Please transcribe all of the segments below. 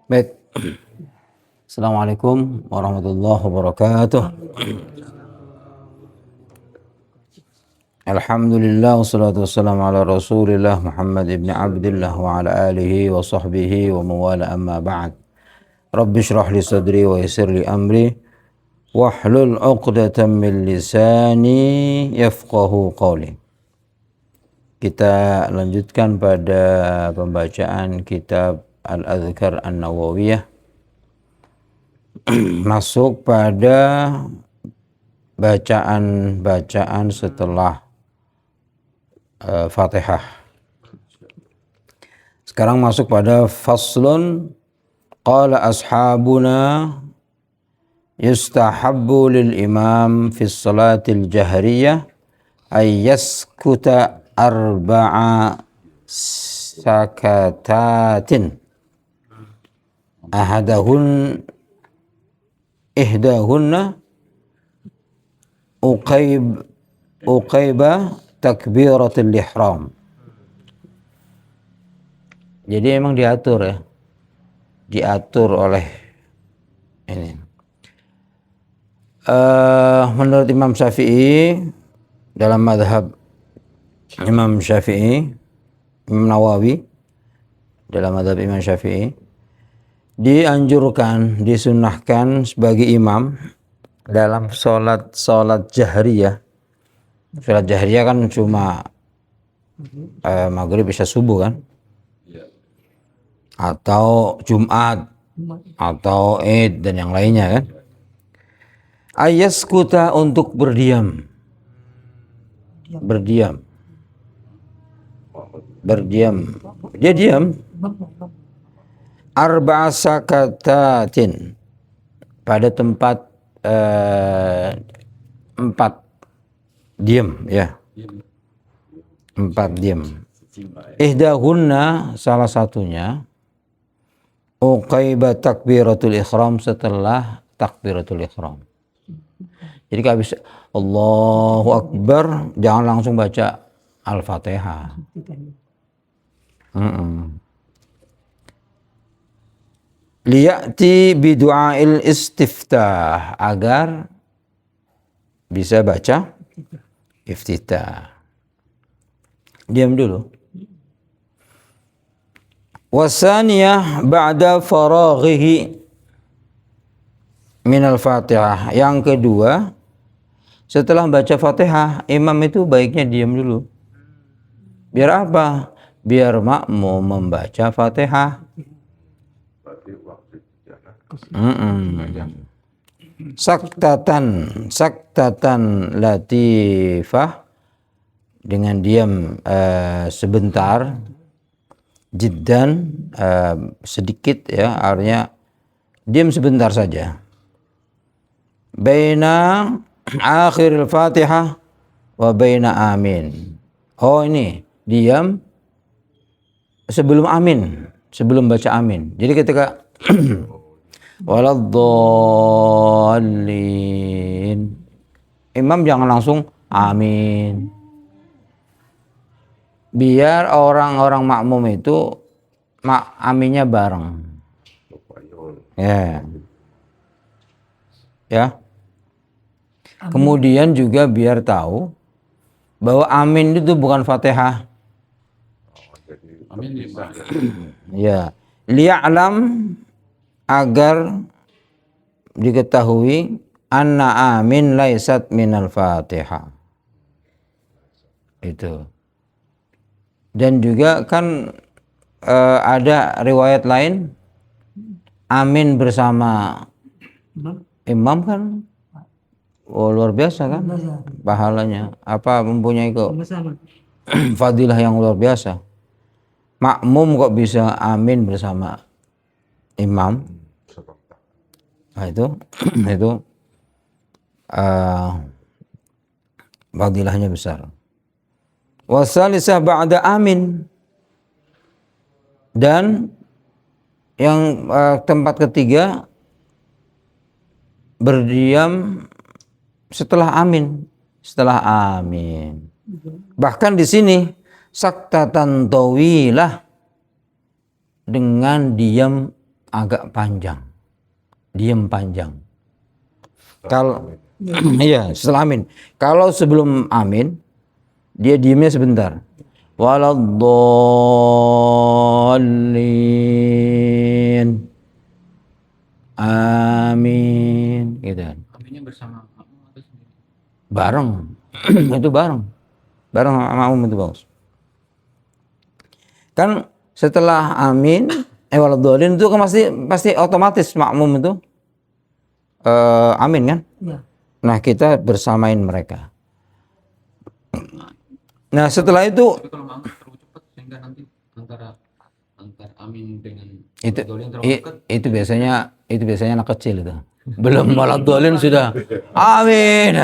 Baik. Assalamualaikum warahmatullahi wabarakatuh. Alhamdulillah wassalatu wassalamu ala Rasulillah Muhammad ibn Abdullah wa ala alihi wa sahbihi wa mawala amma ba'd. Rabbi shrah li sadri wa yassir li amri wahlul 'uqdatam min lisani yafqahu qawli. Kita lanjutkan pada pembacaan kitab Al-Adhkar An-Nawawiyah. Masuk pada bacaan-bacaan setelah Fatihah. Sekarang masuk pada faslun. Qala ashabuna yustahabbu lil imam fi salatil jahriyah ay yaskuta arba'a sakatatin ihdahunna uqaiba takbiratul ihram. Jadi emang diatur ya, diatur oleh ini. Menurut Imam Syafi'i, dalam madhab Imam Syafi'i, Imam Nawawi dalam madhab Imam Syafi'i, dianjurkan, disunnahkan sebagai imam dalam sholat jahriyah. Sholat jahriyah kan cuma maghrib isya subuh kan, atau Jumat atau Id dan yang lainnya kan. Ayaskuta, untuk berdiam. Dia diam. Arba'a sakatatin, pada tempat 4 diam ya. 4 diam. Ihdahunna, salah satunya uqaiba takbiratul ihram, setelah takbiratul ihram. Jadi kalau bisa Allahu Akbar, jangan langsung baca Al-Fatihah. Liya'ti bidu'ail istiftah, agar bisa baca iftitah. Diam dulu. Wasaniyah ba'da faraghihi minal Fatihah. Yang kedua, setelah baca Fatihah, imam itu baiknya diam dulu. Biar apa? Biar makmum membaca Fatihah. Saktatan latifah, dengan diam sebentar. Jiddan, sedikit ya, artinya diam sebentar saja. Baina akhiril Fatihah wa baina amin. Oh, ini diam sebelum amin, sebelum baca amin. Jadi ketika waladdallin, imam jangan langsung amin. Biar orang-orang makmum itu aminnya bareng. Ya. Kemudian juga biar tahu bahwa amin itu bukan Fatihah. Ya, liya'lam, agar diketahui anna amin laisat minal Fatihah. Itu. Dan juga kan ada riwayat lain, amin bersama imam kan, luar biasa kan pahalanya, mempunyai fadilah yang luar biasa. Makmum kok bisa amin bersama imam, nah itu fadilahnya besar. Wasalisah ba'da amin, dan yang tempat ketiga berdiam setelah amin. setelah amin. Bahkan di sini saktatan tawilah, dengan diam agak panjang, diam panjang. Kalau iya setelah amin. Kalau sebelum amin dia diamnya sebentar. Waladdallin. Amin. Gitu. Aminnya bersama makmum atau sendiri? Bareng. Itu bareng. Bareng sama makmum itu bagus. Kan setelah amin waladdallin itu kan pasti otomatis makmum itu amin kan? Ya. Nah, kita bersamain mereka. Nah, setelah itu Tapi kalau makmum terlalu cepat sehingga nanti antara amin dengan itu waladdallin terlalu dekat. itu biasanya anak kecil itu. Belum waladdallin sudah amin.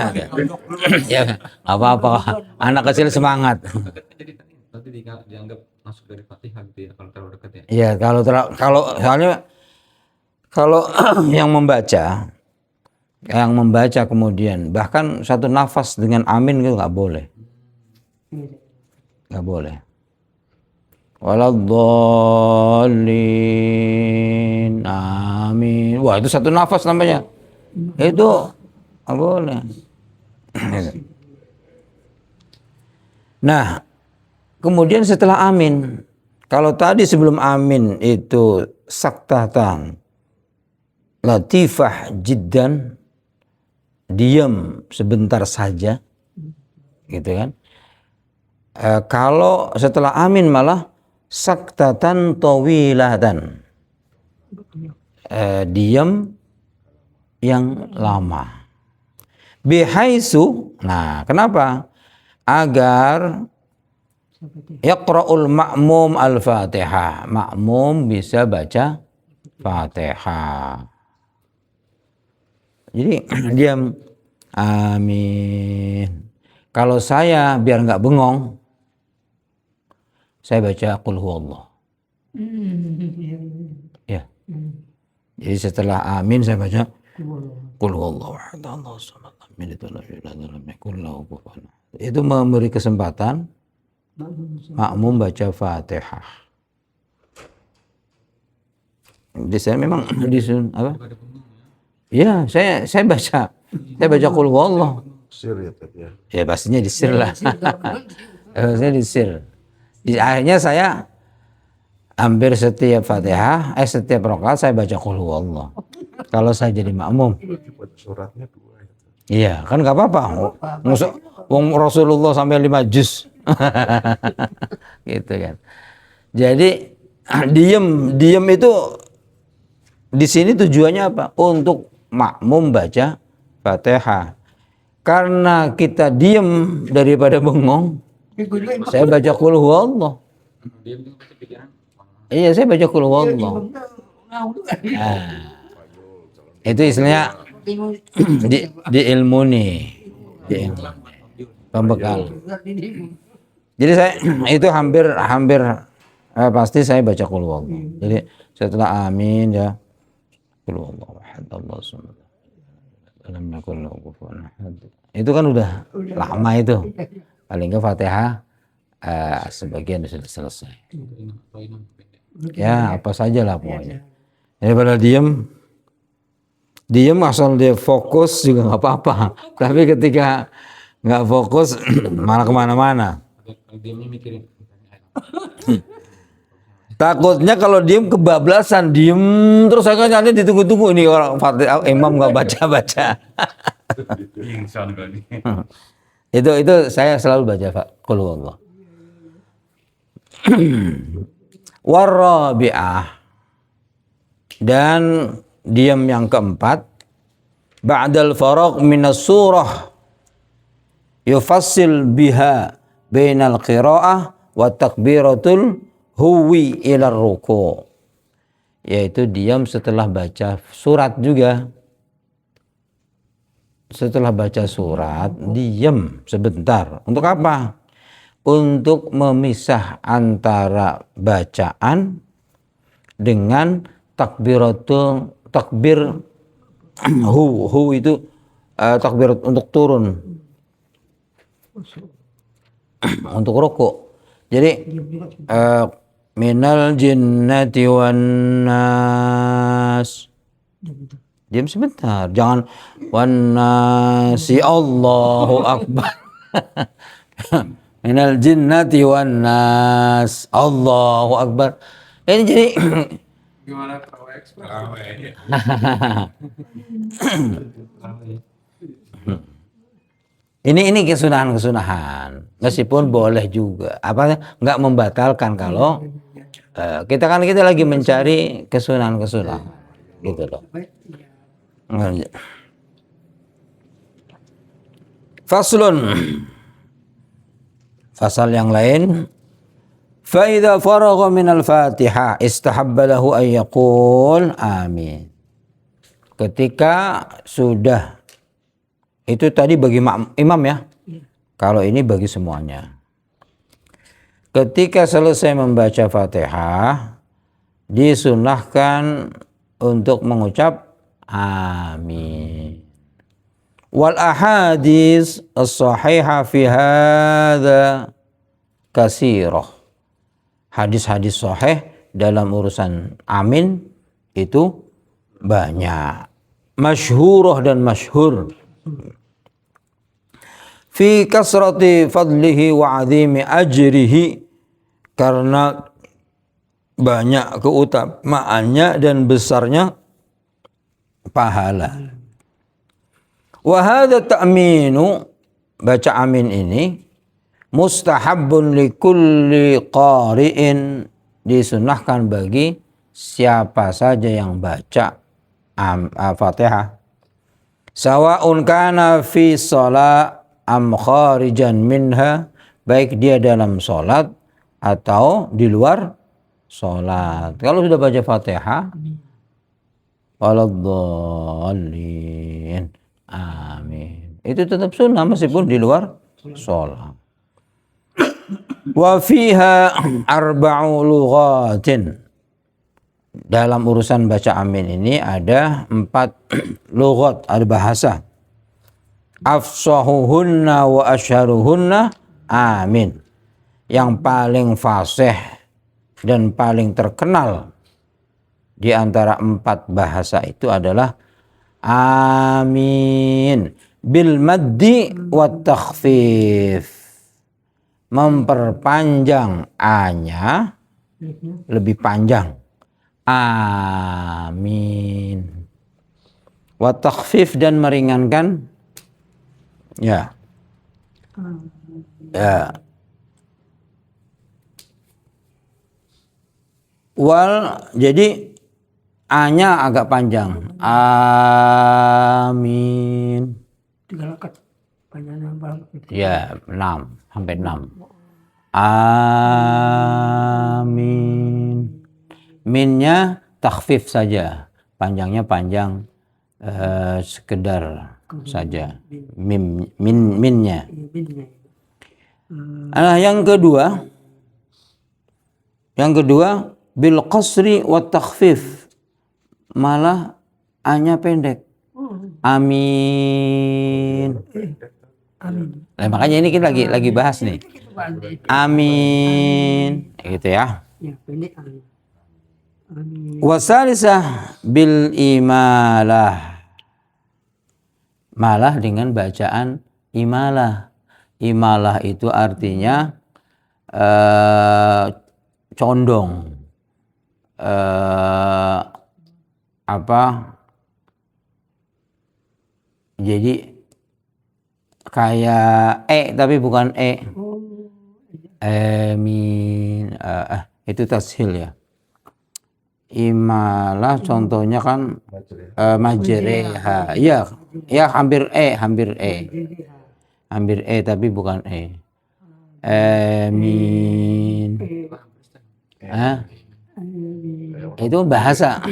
Ya, apa-apa. Anak kecil semangat. Dekat kan jadi nanti dianggap masuk dari Fatihah gitu ya kalau terlalu dekat ya. Iya, kalau soalnya kalau yang membaca kemudian bahkan satu nafas dengan amin itu nggak boleh. Nggak boleh. Waladdallin. Amin. Wah, itu satu nafas namanya. Itu nggak boleh. Nah, kemudian setelah amin, kalau tadi sebelum amin itu saktatan latifah jiddan, diam sebentar saja, gitu kan. Kalau setelah amin malah saktatan tawilatan, diam yang lama. Bihaisu, nah kenapa? Agar yaqra'ul ma'mum al-Fatihah. Makmum bisa baca Fatihah. Jadi diam amin. Kalau saya biar nggak bengong, saya baca qul huwallah. Ya. Jadi setelah amin saya baca qul huwallahu ahad Allahu samad lam yalid wa lam yulad wa lam yakul lahu kufuwan ahad. Itu memberi kesempatan makmum baca Fatihah. Di saya memang di apa? Ya, saya baca qul huwallah. Sir ya tadi ya. Ya pastinya di sir lah. Saya di sir. Akhirnya saya hampir setiap Fatihah, setiap rakaat saya baca qul huwallah. Kalau saya jadi makmum. Suratnya 2 ya. Iya, kan nggak apa-apa. Wong Rasulullah sampai 5 juz. Gitu kan. Jadi diem itu di sini tujuannya apa? Untuk makmum baca Fatihah. Karena kita diem daripada bengong, saya baca qul huwallah. Dia itu pasti pikiran. Iya, saya baca qul huwallah. Itu istilahnya di ilmu nih. Di ilmu. Pembekal. Jadi saya itu hampir pasti saya baca qul huwallah. Jadi setelah amin ya qul huwallahu ahad Allahu samad lam yakul lahu kufuwan ahad. Itu kan udah lama itu. Paling ke Fatihah sebagian sudah selesai. Ya, apa saja lah pokoknya. Daripada diem asal dia fokus juga nggak apa-apa. Tapi ketika nggak fokus malah kemana-mana. Diamnya mikirin. Takutnya kalau diem kebablasan, diem terus akhirnya ditunggu-tunggu ini orang Fatihah imam nggak baca-baca. Itu saya selalu baca qul huwallah. Warabi'ah, dan diam yang keempat, ba'dal faragh minas surah yufassil biha bainal qira'ah wa takbiratul huwi ila ruku', yaitu diam setelah baca surat juga. Setelah baca surat diam sebentar. Untuk apa? Untuk memisah antara bacaan dengan takbir hu itu takbir untuk turun. untuk rukuk. Jadi minal jinnati wan nas. Diam sebentar, jangan wan nasi Allahu akbar. Minal jinnati wan nas Allahu akbar. Ini jadi Gimana tahu ekspres? ini kesunahan meskipun boleh juga nggak membatalkan kalau kita lagi mencari kesunahan gitu loh. Faslun, fasal yang lain. Fa idza faragha minal Fatihah istahabba lahu an yaqul amin. Ketika sudah, itu tadi bagi imam ya. Kalau ini bagi semuanya. Ketika selesai membaca Fatihah, disunahkan untuk mengucap amin. Wal ahadits as-sahihah fi hadza katsirah. Hadis-hadis sahih dalam urusan amin itu banyak. Masyhurah dan masyhur. Fi kasrati fadlihi wa 'azimi ajrihi, karena banyak keutamaannya dan besarnya pahala. Wa hadza ta'minu, baca amin ini mustahabbun li kulli qari'in, disunahkan bagi siapa saja yang baca Fatihah. Sawa'un kana fi shalah am kharijan minha, baik dia dalam salat atau di luar salat. Kalau sudah baca Fatihah, waladhdallin, amin, itu tetap sunnah meskipun di luar salat. Wa fiha arba'u lughatin, dalam urusan baca amin ini ada 4 lughat, ada bahasa. Afsahuhunna wa asyharuhunna amin, yang paling fasih dan paling terkenal di antara 4 bahasa itu adalah amin bil maddi wat takhfif, memperpanjang a-nya lebih panjang, amin, wa takhfif, dan meringankan ya wal, jadi a-nya agak panjang, amin 3 rakaat panjangnya berapa? ya 6 sampai 6. Amin. Minnya takhfif saja, panjangnya panjang sekedar saja. Minnya. Nah, yang kedua bil qasri wa takhfif, malah a-nya pendek. Amin. Amin. Nah, makanya ini kita lagi bahas nih. Amin, gitu ya. Ya, pendek amin. Amin. Wasalisah bil imalah, malah dengan bacaan imalah. Imalah itu artinya condong, jadi kayak tapi bukan amin, itu tashil ya. Imalah contohnya kan majreha, ya hampir tapi bukan amin. Itu bahasa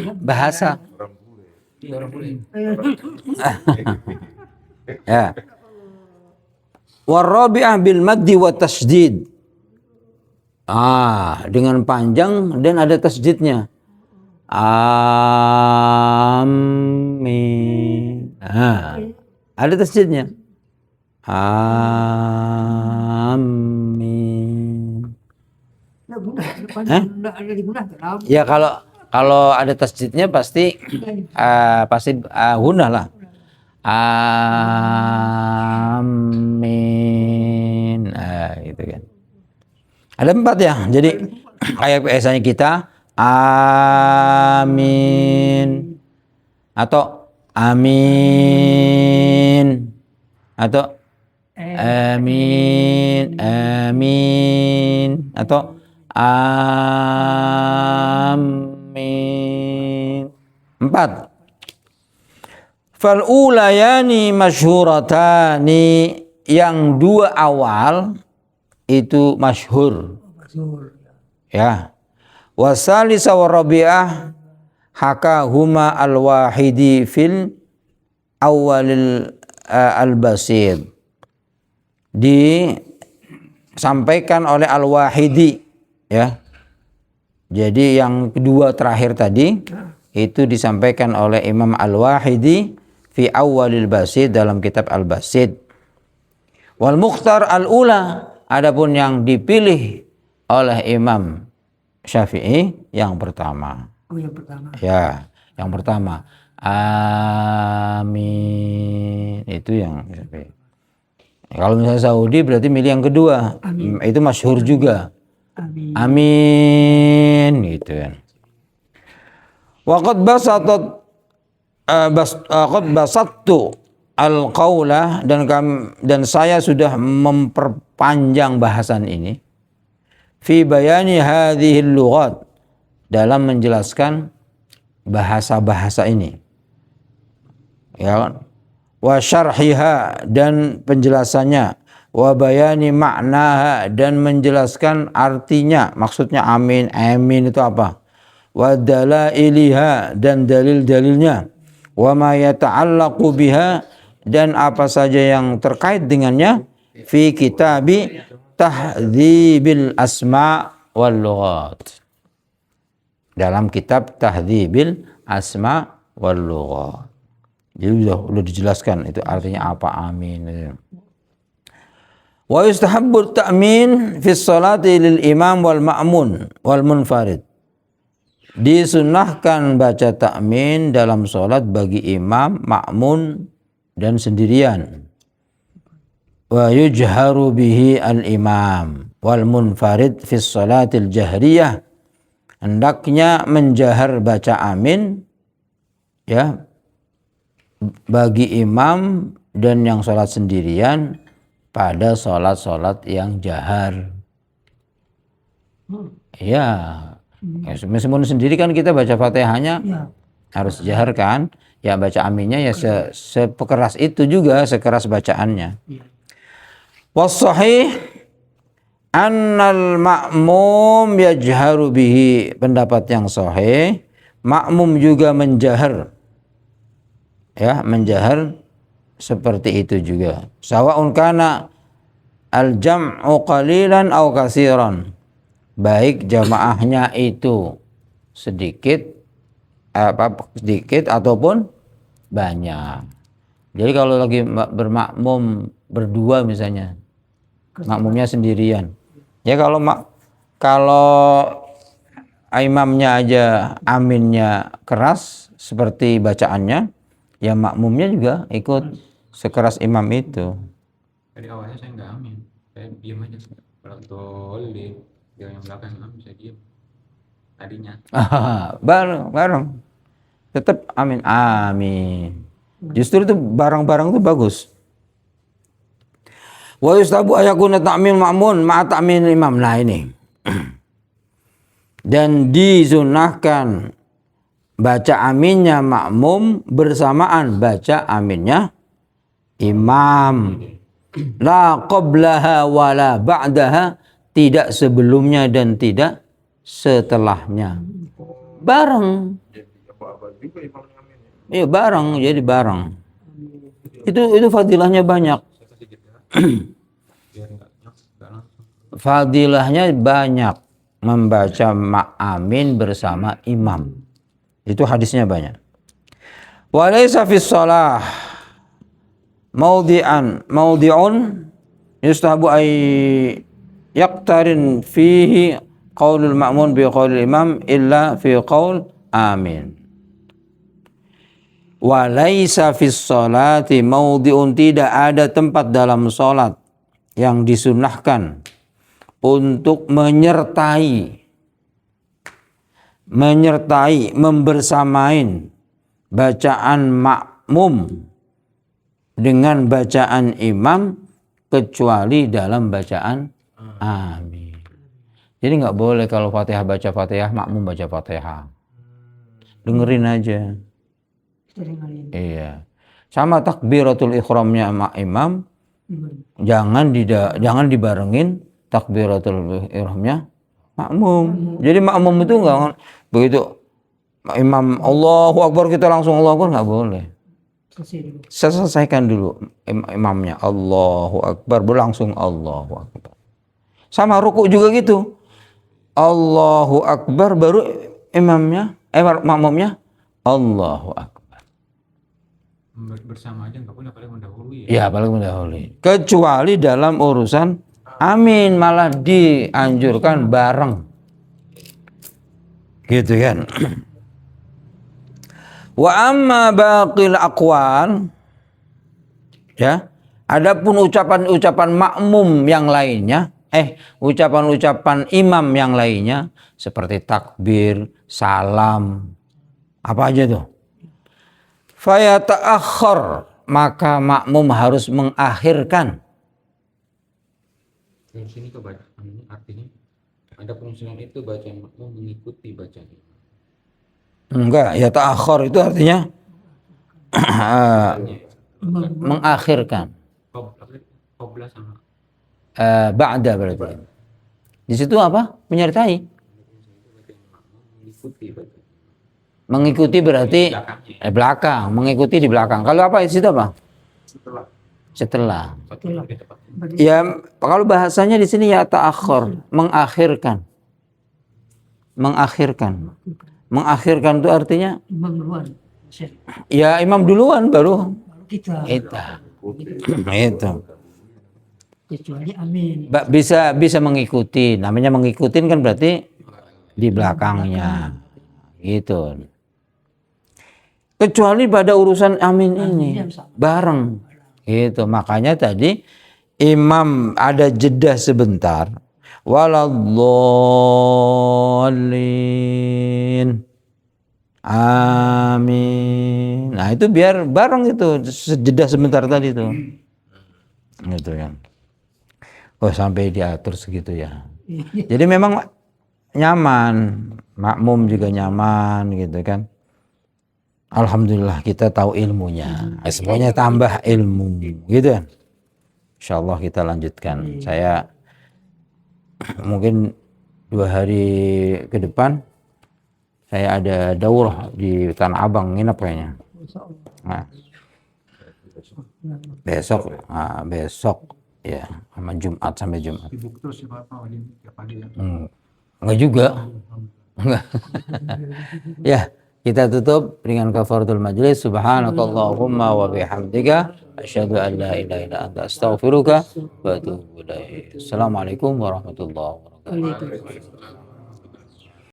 ya. Warabi'ah bil maddi wa tasydid, dengan panjang dan ada tasydidnya, amin, ada tasydidnya. Amin. Nah, guna, panjang ada digunakan. Ya kalau ada tasdidnya pasti gunah lah. Amin. Gitu kan. Ada 4 ya. Jadi kayak biasanya kita amin atau amin atau amin atau amin. 4. Fal ulayani masyhuratani, yang 2 awal itu masyhur. Ya. Wasalisa wa rabi'ah hakahuma al-wahidi fil awalil al-basid. Disampaikan oleh al-wahidi, ya. Jadi yang kedua terakhir tadi itu disampaikan oleh Imam Al-Wahidi fi awalil basid, dalam kitab Al-Basid. Wal mukhtar al-ula, adapun yang dipilih oleh Imam Syafi'i yang pertama. Oh, yang pertama. Ya, yang pertama. Amin. Itu yang Syafi'i. Kalau misalnya Saudi berarti milih yang kedua. Amin. Itu masyhur juga. Amin. Amin gitu kan. Waqad basattu al-qawla, dan saya sudah memperpanjang bahasan ini fi bayani hadhil lughat, dalam menjelaskan bahasa-bahasa ini, ya, wa syarhiha, dan penjelasannya, wa bayani maknaha, dan menjelaskan artinya, maksudnya amin itu apa, wa dalailiha, dan dalil-dalilnya, wa ma yata'allaqu biha, dan apa saja yang terkait dengannya, fi kitabi Tahdhibil Asma wal Lughat, dalam kitab Tahdhibil Asma wal Lughat. Jadi udah dijelaskan itu artinya apa amin. Wa yustahabbu ta'min fi sholati lil imam wal ma'mun wal munfarid. Disunnahkan baca ta'min dalam sholat bagi imam, makmun, dan sendirian. Wa yujharu bihi al-imam wal munfarid fi sholatil jahriyah. Hendaknya menjahar baca amin, ya, bagi imam dan yang sholat sendirian pada sholat-sholat yang jahar. Ya, meskipun sendiri kan kita baca Fatihahnya harus jahar kan, ya baca aminnya ya sekeras itu juga, sekeras bacaannya. Was-sahih annal ma'mum yajharu bihi, pendapat yang sahih, makmum juga menjahar, ya, menjahar seperti itu juga. Sawa'un kana al-jam'u qalilan aw katsiran, baik jamaahnya itu sedikit ataupun banyak. Jadi kalau lagi bermakmum berdua misalnya, makmumnya sendirian, ya kalau imamnya aja aminnya keras seperti bacaannya, ya makmumnya juga ikut sekeras imam itu. Dari awalnya saya nggak amin, saya diam aja. Kalau tolli yang belakang amin, saya diam. Tadinya. Bareng. Tetap amin. Justru itu bareng-bareng itu bagus. Wa yustabu ayakuna ta'min ma'mun ma'a ta'min imam. Nah ini. Dan disunahkan baca aminnya makmum bersamaan baca aminnya imam. La qablaha wala ba'daha, tidak sebelumnya dan tidak setelahnya. Bareng. Iya bareng, jadi bareng. Itu fadilahnya banyak. Fadilahnya banyak membaca ma'amin bersama imam. Itu hadisnya banyak. Walaysa fis shalah Maudi'un yustahabu ay yaqtarin fihi qaulul ma'mun bi qaulil imam illa fi qaul amin. Wa laisa fis sholati maudi'un, tidak ada tempat dalam salat yang disunnahkan untuk menyertai, membersamain bacaan makmum dengan bacaan imam kecuali dalam bacaan amin. Jadi nggak boleh kalau Fatihah baca Fatihah, makmum baca Fatihah. Dengerin aja. Iya. Sama takbiratul ihramnya imam, jangan dibarengin takbiratul ihramnya makmum. Jadi makmum itu enggak begitu imam Allahu Akbar kita langsung Allahu Akbar, enggak boleh. Selesaikan dulu imamnya Allahu Akbar, langsung Allahu Akbar. Sama ruku juga gitu. Allahu Akbar baru imamnya makmumnya Allahu Akbar. Bersama aja nggak boleh, paling mendahului ya paling mendahului, kecuali dalam urusan amin malah dianjurkan bareng gitu kan. Wa amma baqil aqwal, ya, adapun ucapan-ucapan makmum yang lainnya, ucapan-ucapan imam yang lainnya seperti takbir, salam, apa aja tuh, fayata'akhir, maka makmum harus mengakhirkan. Di sini artinya ada pengusulan itu bacaan makmum mengikuti bacaan imam. Enggak, ya ta'akhir itu artinya mengakhirkan. Qabla sama Ba'da berarti. Di situ apa? Menyertai. mengikuti bacaan. Mengikuti berarti belakang, mengikuti di belakang. Kalau apa di situ apa? Setelah. Ya, kalau bahasanya di sini ya ta'akhir, mengakhirkan. Mengakhirkan itu artinya Imam duluan. ya imam duluan baru Kita. Itu. Kecuali amin. Bisa mengikuti. Namanya mengikutin kan berarti di belakangnya. Gitu. Kecuali pada urusan amin ini bareng. Gitu. Makanya tadi imam ada jeda sebentar. Waladhdallin. Amin. Nah itu biar bareng itu, jeda sebentar tadi itu. Gitu kan. Oh sampai diatur segitu ya. Jadi memang nyaman, makmum juga nyaman gitu kan. Alhamdulillah kita tahu ilmunya. Semuanya tambah ilmu gitu kan. Insyaallah kita lanjutkan. Saya mungkin 2 hari ke depan saya ada daurah di Tanah Abang, nginep kayaknya. Nah, besok ya, sama Jumat sampai Jumat. Sibuk terus sih Bapak tiap hari ya. Enggak juga. Enggak. Ya, kita tutup dengan kafaratul majlis. Subhanakallahumma wa bihamdika asyhadu an la ilaha illa anta astaghfiruka wa atubu ilaik. Assalamualaikum warahmatullahi wabarakatuh. Waalaikumsalam.